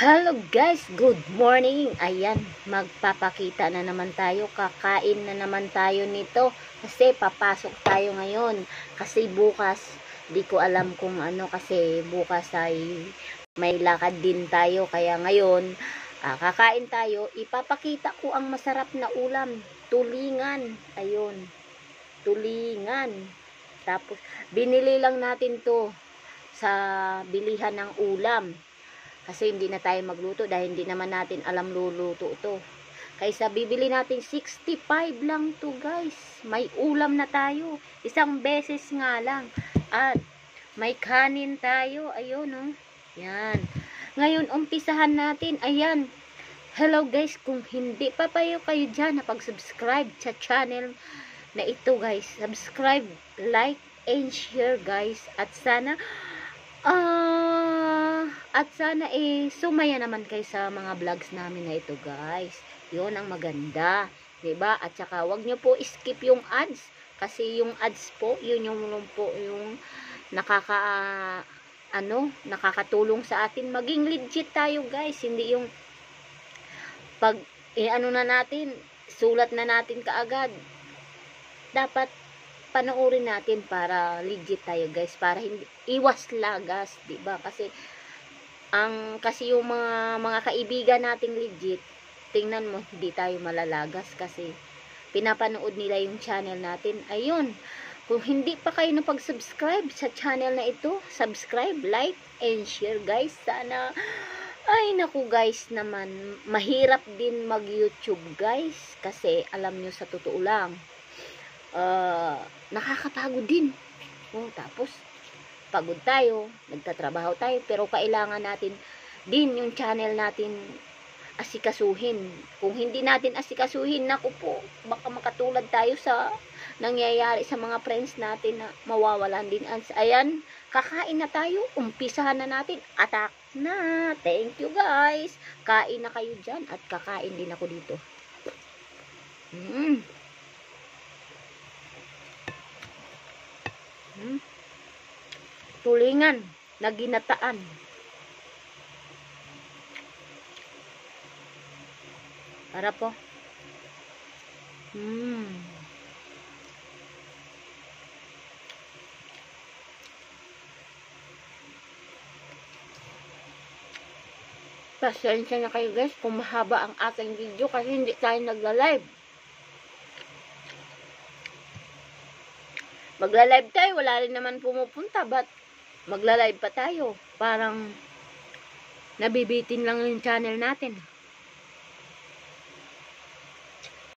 Hello guys, good morning. Ayan, magpapakita na naman tayo. Kakain na naman tayo nito. Kasi papasok tayo ngayon. Kasi bukas, di ko alam kung ano. Kasi bukas ay may lakad din tayo. Kaya ngayon, kakain tayo. Ipapakita ko ang masarap na ulam. Tulingan. Ayun, tulingan. Tapos, binili lang natin to sa bilihan ng ulam. Kasi hindi na tayo magluto dahil hindi naman natin alam luluto to. Kaysa bibili natin 65 lang to guys. May ulam na tayo. Isang beses nga lang. At may kanin tayo. Ayun oh. Yan. Ngayon umpisahan natin. Ayan. Hello guys. Kung hindi pa kayo dyan na pag-subscribe sa channel na ito guys. Subscribe, like, and share guys. At sana sumaya naman kayo sa mga vlogs namin na ito guys. Yun ang maganda, 'di ba? At saka wag niyo po skip yung ads kasi yung ads po, yun yung nakakatulong sa atin maging legit tayo guys. Hindi yung pag na natin, sulat na natin kaagad. Dapat panoorin natin para legit tayo guys, para hindi iwas lagas, 'di ba? Kasi yung mga kaibigan nating legit, tingnan mo hindi tayo malalagas kasi pinapanood nila yung channel natin. Ayun. Kung hindi pa kayo napag-subscribe sa channel na ito, subscribe, like, and share guys. Sana ay naku guys naman, mahirap din mag-YouTube guys kasi alam nyo sa totoo lang, nakakapagod din. Tapos pagod tayo, nagtatrabaho tayo, pero kailangan natin din yung channel natin asikasuhin. Kung hindi natin asikasuhin, naku po, baka makatulad tayo sa nangyayari sa mga friends natin na mawawalan din. Ayan, kakain na tayo, umpisahan na natin, attack na. Thank you guys. Kain na kayo dyan at kakain din ako dito. Tulingan na ginataan. Para po. Pasensya na kayo guys kung mahaba ang ating video kasi hindi tayo nagla-live. Magla-live tayo, wala rin naman pumupunta, but magla-live pa tayo. Parang nabibitin lang yung channel natin.